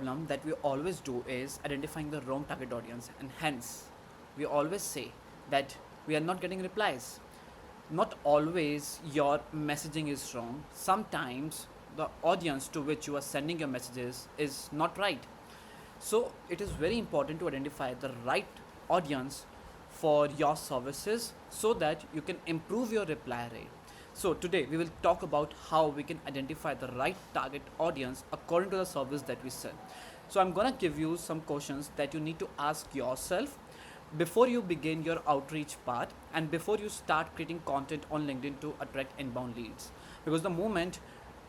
problem that we always do is identifying the wrong target audience, and hence we always say that we are not getting replies. Not always your messaging is wrong. Sometimes the audience to which you are sending your messages is not right. So it is very important to identify the right audience for your services so that you can improve your reply rate. So today we will talk about how we can identify the right target audience according to the service that we sell. So I'm gonna give you some questions that you need to ask yourself before you begin your outreach part and before you start creating content on LinkedIn to attract inbound leads. Because the moment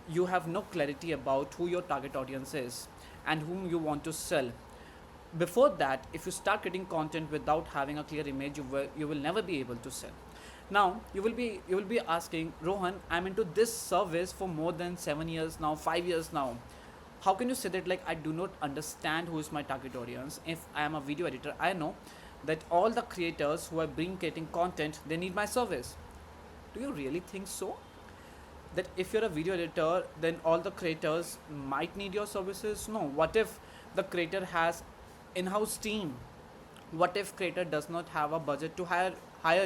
you have no clarity about who your target audience is and whom you want to sell, before that, if you start creating content without having a clear image, you will never be able to sell. Now you will be asking, Rohan, I'm into this service for more than 7 years now, 5 years now. How can you say that, like, I do not understand who is my target audience? If I am a video editor, I know that all the creators who have been creating content, they need my service. Do you really think so? That if you're a video editor, then all the creators might need your services? No. What if the creator has in-house team? What if creator does not have a budget to hire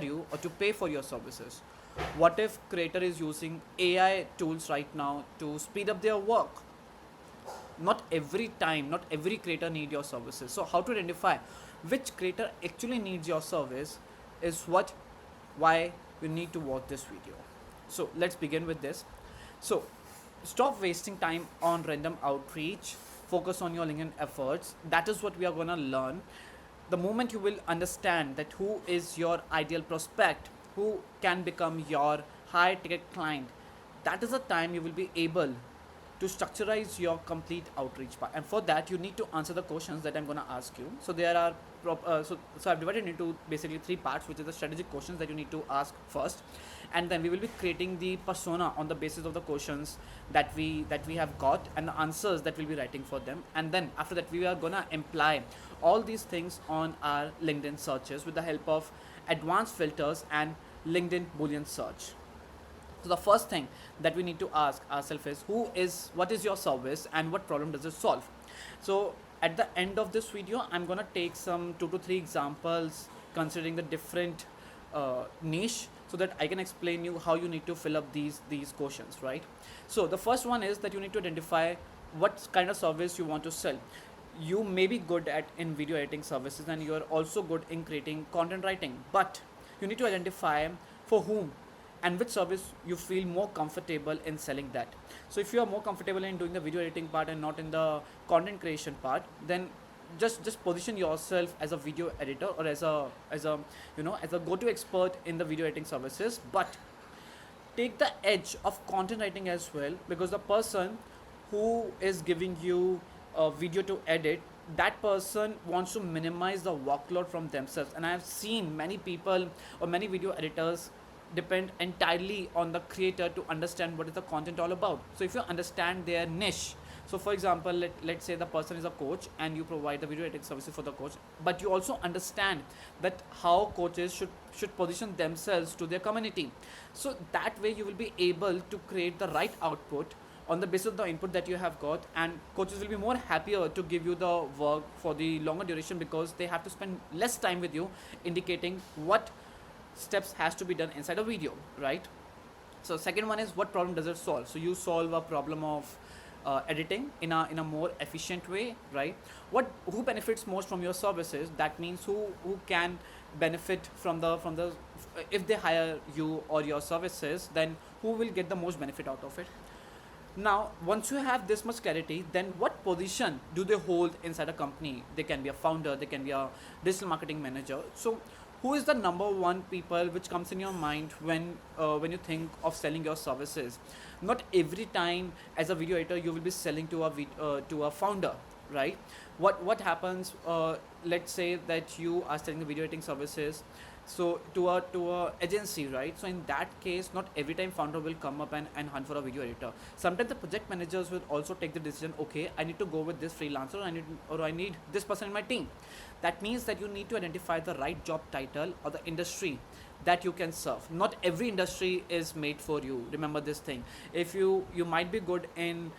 you or to pay for your services? What if creator is using AI tools right now to speed up their work? Not every time, not every creator need your services. So how to identify which creator actually needs your service is what why you need to watch this video. So let's begin with this. So stop wasting time on random outreach, focus on your LinkedIn efforts. That is what we are going to learn. The moment you will understand that who is your ideal prospect, who can become your high ticket client, that is the time you will be able to structureize your complete outreach part. And for that you need to answer the questions that I'm going to ask you. So there are so I've divided into basically three parts, which is the strategic questions that you need to ask first, and then we will be creating the persona on the basis of the questions that we have got and the answers that we'll be writing for them. And then after that we are going to imply all these things on our LinkedIn searches with the help of advanced filters and LinkedIn boolean search. So the first thing that we need to ask ourselves is what is your service and what problem does it solve? So at the end of this video, I'm gonna take some 2 to 3 examples considering the different niche, so that I can explain you how you need to fill up these questions, right? So the first one is that you need to identify what kind of service you want to sell. You may be good at in video editing services and you are also good in creating content writing, but you need to identify for whom and which service you feel more comfortable in selling that. So if you are more comfortable in doing the video editing part and not in the content creation part, then just position yourself as a video editor or as a go-to expert in the video editing services, but take the edge of content writing as well, because the person who is giving you a video to edit, that person wants to minimize the workload from themselves. And I have seen many people or many video editors depend entirely on the creator to understand what is the content all about. So if you understand their niche, so for example, let's say the person is a coach and you provide the video editing services for the coach, but you also understand that how coaches should position themselves to their community. So that way you will be able to create the right output on the basis of the input that you have got, and coaches will be more happier to give you the work for the longer duration, because they have to spend less time with you indicating what steps has to be done inside a video, right? So second one is what problem does it solve? So you solve a problem of editing in a more efficient way, right? Who benefits most from your services? That means who can benefit from the if they hire you or your services, then who will get the most benefit out of it? Now once you have this much clarity, then what position do they hold inside a company? They can be a founder, they can be a digital marketing manager. So who is the number one people which comes in your mind when you think of selling your services? Not every time as a video editor you will be selling to a founder, right? What happens, let's say that you are selling the video editing services so to a agency, right? So in that case, not every time founder will come up and hunt for a video editor. Sometimes the project managers will also take the decision, okay, I need to go with this freelancer, I need this person in my team. That means that you need to identify the right job title or the industry that you can serve. Not every industry is made for you. Remember this thing. If you might be good in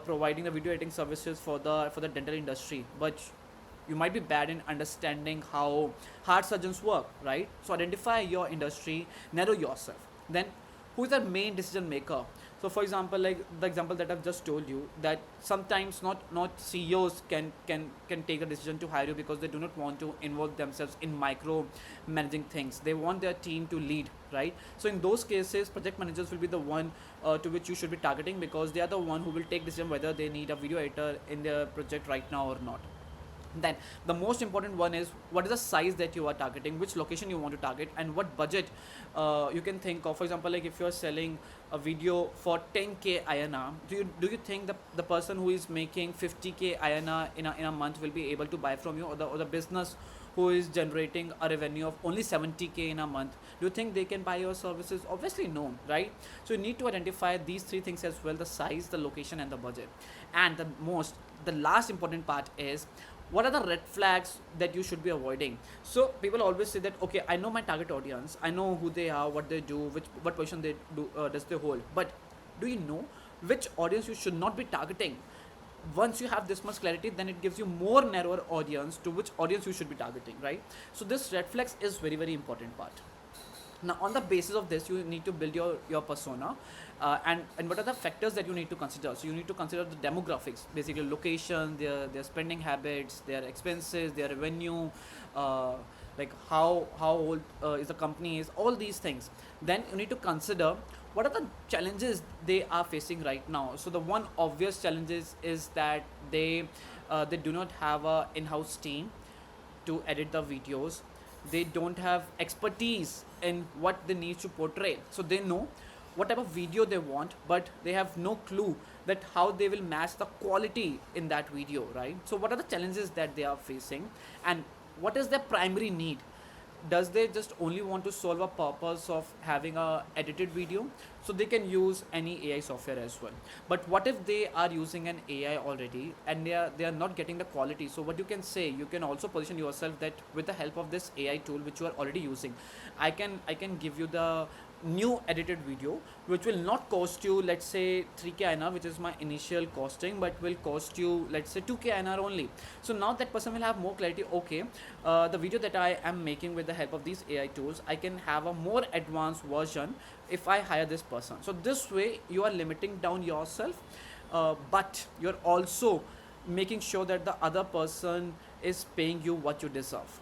providing the video editing services for the dental industry, but you might be bad in understanding how heart surgeons work, right? So identify your industry, narrow yourself. Then, who is the main decision maker? So, for example, like the example that I've just told you, that sometimes not CEOs can take a decision to hire you because they do not want to involve themselves in micro managing things. They want their team to lead, right? So, in those cases, project managers will be the one to which you should be targeting, because they are the one who will take decision whether they need a video editor in their project right now or not. Then the most important one is, what is the size that you are targeting, which location you want to target, and what budget you can think of. For example, like if you are selling a video for 10k INR, do you think the person who is making 50k INR in a month will be able to buy from you, or the business who is generating a revenue of only 70k in a month, do you think they can buy your services? Obviously no, right? So you need to identify these three things as well: the size, the location, and the budget. And the last important part is, what are the red flags that you should be avoiding? So people always say that, okay, I know my target audience, I know who they are, what they do, what position they do, does they hold, but do you know which audience you should not be targeting? Once you have this much clarity, then it gives you more narrower audience to which audience you should be targeting, right? So this red flags is very, very important part. Now on the basis of this, you need to build your persona, and what are the factors that you need to consider? So you need to consider the demographics, basically location, their spending habits, their expenses, their revenue, uh, like how old is the company, is all these things. Then you need to consider what are the challenges they are facing right now. So the one obvious challenges is that they do not have a in-house team to edit the videos. They don't have expertise in what they need to portray. So they know what type of video they want, but they have no clue that how they will match the quality in that video, right? So what are the challenges that they are facing, and what is their primary need? Does they just only want to solve a purpose of having a edited video? So they can use any AI software as well. But what if they are using an AI already and they are not getting the quality? So what you can say, you can also position yourself that with the help of this AI tool which you are already using, I can give you the new edited video which will not cost you, let's say, 3k INR, which is my initial costing, but will cost you, let's say, 2k INR only. So now that person will have more clarity. Okay, the video that I am making with the help of these AI tools, I can have a more advanced version if I hire this person. So this way you are limiting down yourself, but you're also making sure that the other person is paying you what you deserve.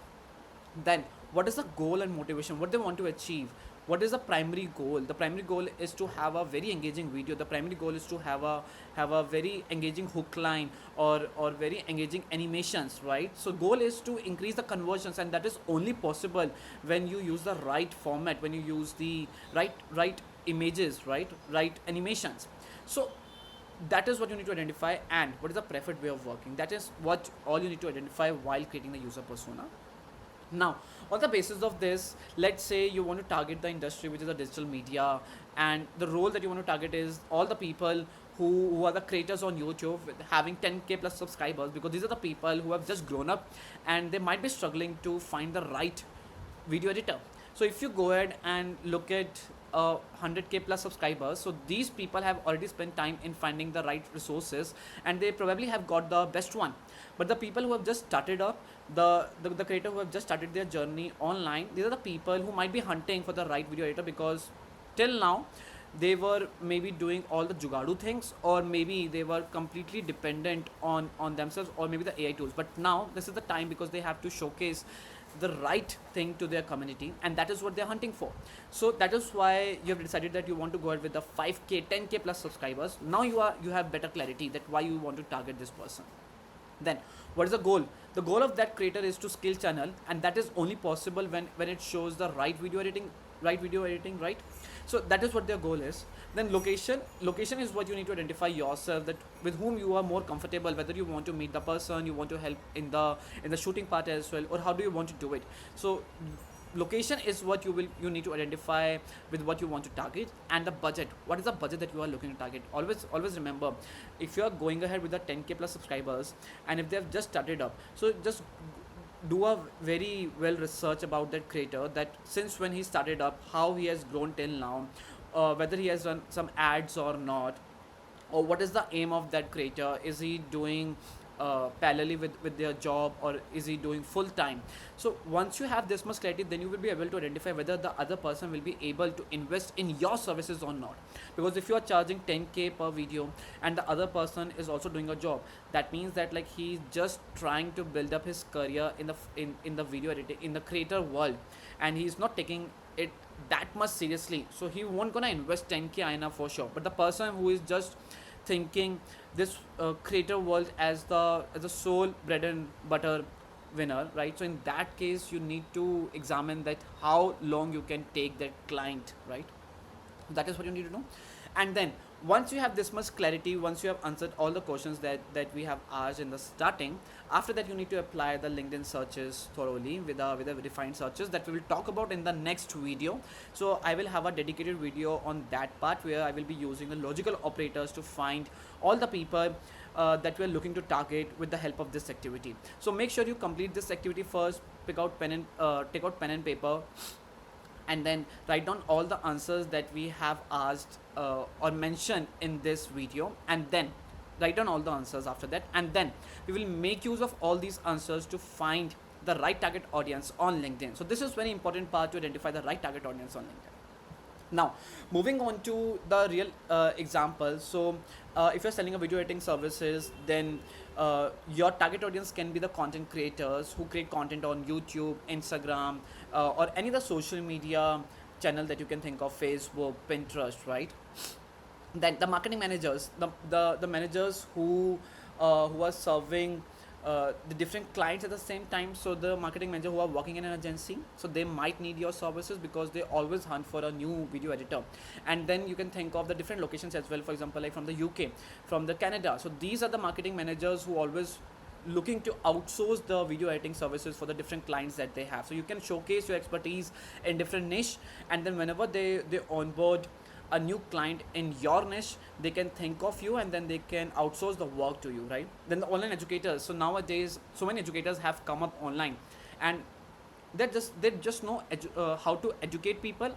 Then what is the goal and motivation, what they want to achieve? What is the primary goal? The primary goal is to have a very engaging video. The primary goal is to have a very engaging hook line, or very engaging animations, right? So goal is to increase the conversions, and that is only possible when you use the right format, when you use the right images, right animations. So that is what you need to identify. And what is the preferred way of working? That is what all you need to identify while creating the user persona. Now, on the basis of this, let's say you want to target the industry which is a digital media, and the role that you want to target is all the people who are the creators on YouTube with having 10k plus subscribers, because these are the people who have just grown up and they might be struggling to find the right video editor. So if you go ahead and look at 100k plus subscribers, so these people have already spent time in finding the right resources, and they probably have got the best one. But the people who have just started up, the creator who have just started their journey online, these are the people who might be hunting for the right video editor, because till now they were maybe doing all the jugadu things, or maybe they were completely dependent on themselves, or maybe the AI tools. But now this is the time, because they have to showcase the right thing to their community, and that is what they're hunting for. So that is why you have decided that you want to go ahead with the 5k 10k plus subscribers. Now you have better clarity that why you want to target this person. Then what is the goal? The goal of that creator is to scale channel, and that is only possible when it shows the right video editing, right? So that is what their goal is. Then location is what you need to identify yourself, that with whom you are more comfortable, whether you want to meet the person, you want to help in the shooting part as well, or how do you want to do it. So location is what you need to identify with what you want to target. And the budget, what is the budget that you are looking to target? Always remember, if you are going ahead with the 10k plus subscribers, and if they have just started up, so just do a very well research about that creator, that since when he started up, how he has grown till now, whether he has run some ads or not, or what is the aim of that creator. Is he doing parallelly with their job, or is he doing full time? So once you have this much clarity, then you will be able to identify whether the other person will be able to invest in your services or not. Because if you are charging 10k per video and the other person is also doing a job, that means that like he's just trying to build up his career in the video editing, in the creator world, and he's not taking it that much seriously, so he won't gonna invest 10k INR for sure. But the person who is just thinking this creator world as the sole bread and butter winner, right? So in that case, you need to examine that how long you can take that client, right? That is what you need to know. And then once you have this much clarity, once you have answered all the questions that we have asked in the starting, after that you need to apply the LinkedIn searches thoroughly with a defined searches that we will talk about in the next video. So I will have a dedicated video on that part where I will be using the logical operators to find all the people that we are looking to target with the help of this activity. So make sure you complete this activity first. Take out pen and paper, and then write down all the answers that we have asked or mentioned in this video, and then write down all the answers after that, and then we will make use of all these answers to find the right target audience on LinkedIn. So this is very important part, to identify the right target audience on LinkedIn. Now, moving on to the real example. So, if you're selling a video editing services, then your target audience can be the content creators who create content on YouTube, Instagram, or any other social media channel that you can think of, Facebook, Pinterest, right? Then the marketing managers, the managers who are serving the different clients at the same time. So the marketing manager who are working in an agency, so they might need your services because they always hunt for a new video editor. And then you can think of the different locations as well, for example like from the UK, from the Canada. So these are the marketing managers who always looking to outsource the video editing services for the different clients that they have. So you can showcase your expertise in different niche, and then whenever they onboard a new client in your niche, they can think of you, and then they can outsource the work to you, right? Then the online educators. So nowadays so many educators have come up online, and they just know how to educate people,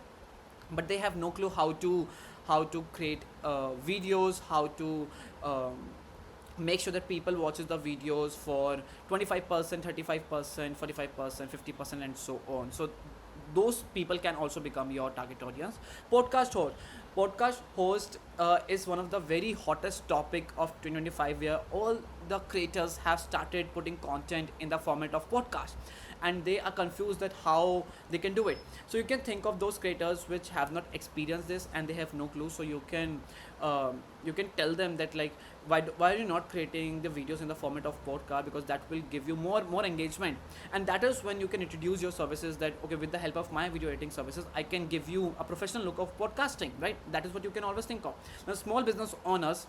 but they have no clue how to create videos, how to um, make sure that people watches the videos for 25%, 35%, 45%, 50%, and so on. So those people can also become your target audience. Podcast host is one of the very hottest topic of 2025, where all the creators have started putting content in the format of podcast, and they are confused that how they can do it. So you can think of those creators which have not experienced this and they have no clue. So you can tell them that like why are you not creating the videos in the format of podcast, because that will give you more engagement. And that is when you can introduce your services, that okay, with the help of my video editing services I can give you a professional look of podcasting, right? That is what you can always think of. Now small business owners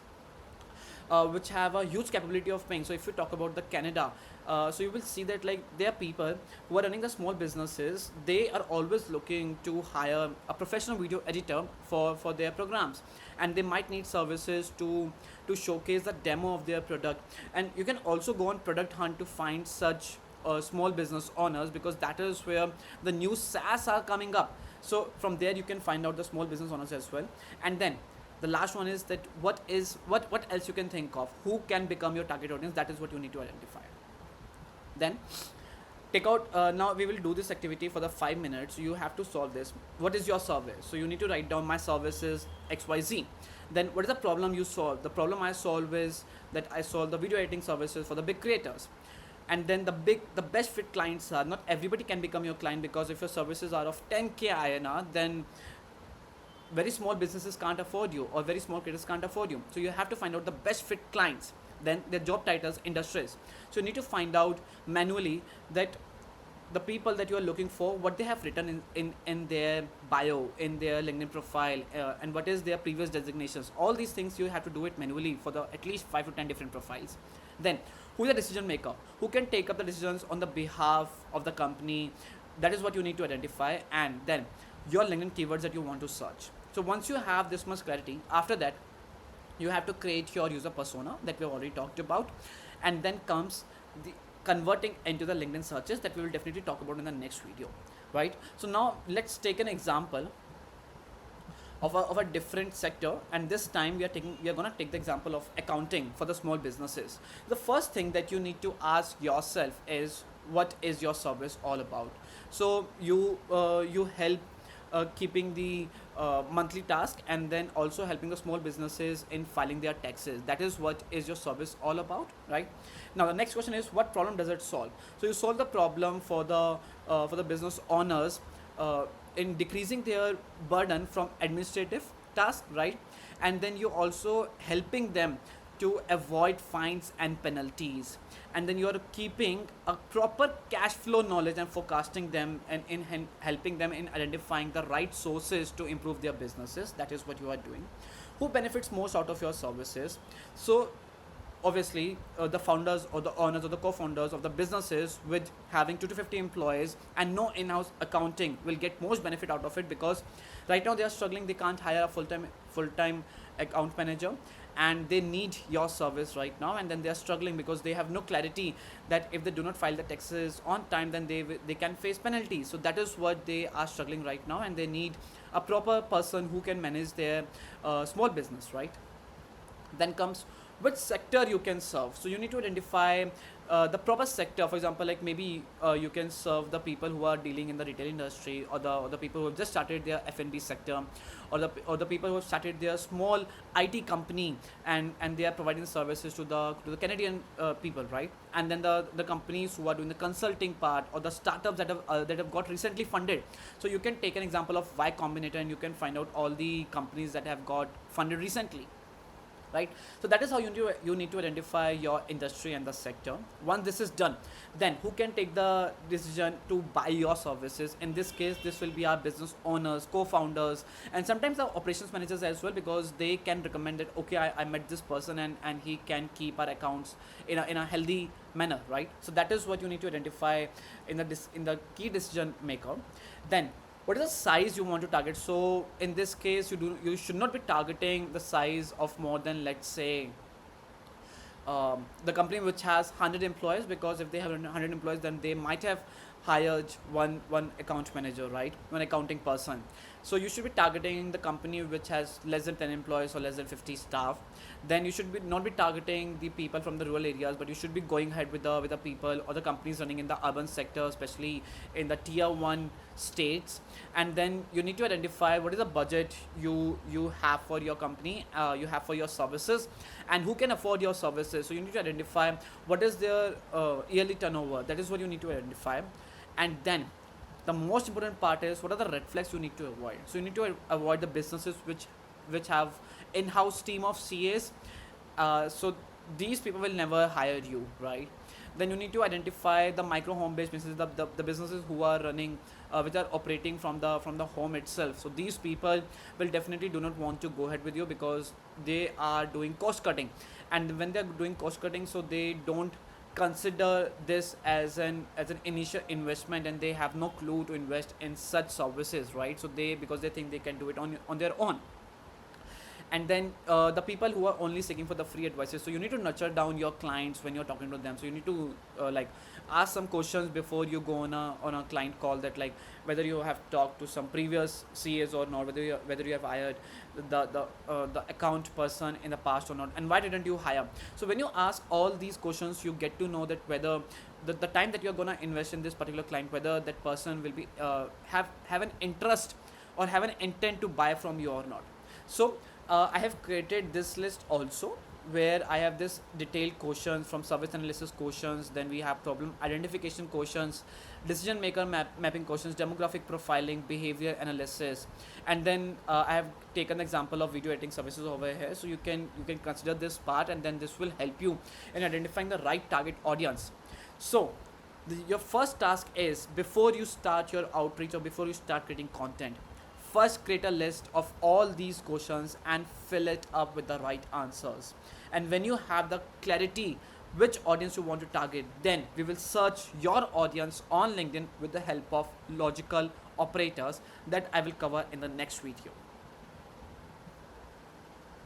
which have a huge capability of paying. So if you talk about the Canada, so you will see that like there are people who are running the small businesses. They are always looking to hire a professional video editor for their programs, and they might need services to showcase the demo of their product. And you can also go on product hunt to find such small business owners, because that is where the new SaaS are coming up. So from there you can find out the small business owners as well. And then the last one is that what else you can think of, who can become your target audience. That is what you need to identify. Then take out now we will do this activity for the 5 minutes. You have to solve this. What is your service? So you need to write down my service is XYZ. Then what is the problem you solve? The problem I solve is that I solve the video editing services for the big creators. And then the best fit clients are, not everybody can become your client, because if your services are of 10k INR, then very small businesses can't afford you, or very small creators can't afford you. So you have to find out the best fit clients, then their job titles, industries. So you need to find out manually that the people that you are looking for, what they have written in their bio, in their LinkedIn profile, and what is their previous designations. All these things you have to do it manually for the at least 5 to 10 different profiles. Then who is the decision maker, who can take up the decisions on the behalf of the company. That is what you need to identify. And then your LinkedIn keywords that you want to search. So once you have this much clarity, after that you have to create your user persona that we have already talked about, and then comes the converting into the LinkedIn searches that we will definitely talk about in the next video, right? So now let's take an example of a different sector, and this time we are going to take the example of accounting for the small businesses. The first thing that you need to ask yourself is, what is your service all about? So you help keeping the monthly task, and then also helping the small businesses in filing their taxes. That is what is your service all about, right? Now the next question is, what problem does it solve? So you solve the problem for the business owners uh, in decreasing their burden from administrative tasks, right? And then you also helping them to avoid fines and penalties, and then you are keeping a proper cash flow knowledge and forecasting them, and in helping them in identifying the right sources to improve their businesses. That is what you are doing. Who benefits most out of your services? So obviously the founders or the owners or the co-founders of the businesses with having 2 to 50 employees and no in-house accounting will get most benefit out of it, because right now they are struggling, they can't hire a full-time account manager, and they need your service right now, and then they are struggling because they have no clarity that if they do not file the taxes on time, then they can face penalties. So that is what they are struggling right now, and they need a proper person who can manage their small business, right? Then comes which sector you can serve. So you need to identify the proper sector. For example, like maybe you can serve the people who are dealing in the retail industry, or the people who have just started their F&B sector, or the people who have started their small IT company, and they are providing services to the Canadian people, right? And then the companies who are doing the consulting part, or the startups that have got recently funded. So you can take an example of Y Combinator, and you can find out all the companies that have got funded recently, right? So that is how you need to identify your industry and the sector. Once this is done, then who can take the decision to buy your services? In this case, this will be our business owners, co-founders, and sometimes our operations managers as well, because they can recommend that, okay, I met this person, and he can keep our accounts in a healthy manner, right? So that is what you need to identify in the key decision maker. Then what is the size you want to target? So in this case, you should not be targeting the size of more than, let's say, the company which has 100 employees, because if they have 100 employees, then they might have hired one account manager, right? One accounting person. So you should be targeting the company which has less than 10 employees or less than 50 staff. Then you should be not be targeting the people from the rural areas, but you should be going ahead with the people or the companies running in the urban sector, especially in the tier 1 states. And then you need to identify what is the budget you have for your company, you have for your services, and who can afford your services. So you need to identify what is their yearly turnover. That is what you need to identify. And then the most important part is, what are the red flags you need to avoid. So you need to avoid the businesses which have in-house team of CAs. So these people will never hire you, right? Then you need to identify the micro home based businesses, the businesses who are running, which are operating from the home itself. So these people will definitely do not want to go ahead with you, because they are doing cost cutting, and when they are doing cost cutting, so they don't consider this as an initial investment, and they have no clue to invest in such services, right? So because they think they can do it on their own. And then the people who are only seeking for the free advices. So you need to nurture down your clients when you're talking to them. So you need to like ask some questions before you go on a client call, that like whether you have talked to some previous CAs or not, whether you have hired the account person in the past or not, and why didn't you hire. So when you ask all these questions, you get to know that whether the time that you're going to invest in this particular client, whether that person will be have an interest or have an intent to buy from you or not. So I have created this list also, where I have this detailed questions from service analysis questions, then we have problem identification questions, decision maker mapping questions, demographic profiling, behavior analysis, and then I have taken the example of video editing services over here. So you can consider this part, and then this will help you in identifying the right target audience. So your first task is, before you start your outreach or before you start creating content, first create a list of all these questions and fill it up with the right answers. And when you have the clarity which audience you want to target, then we will search your audience on LinkedIn with the help of logical operators that I will cover in the next video.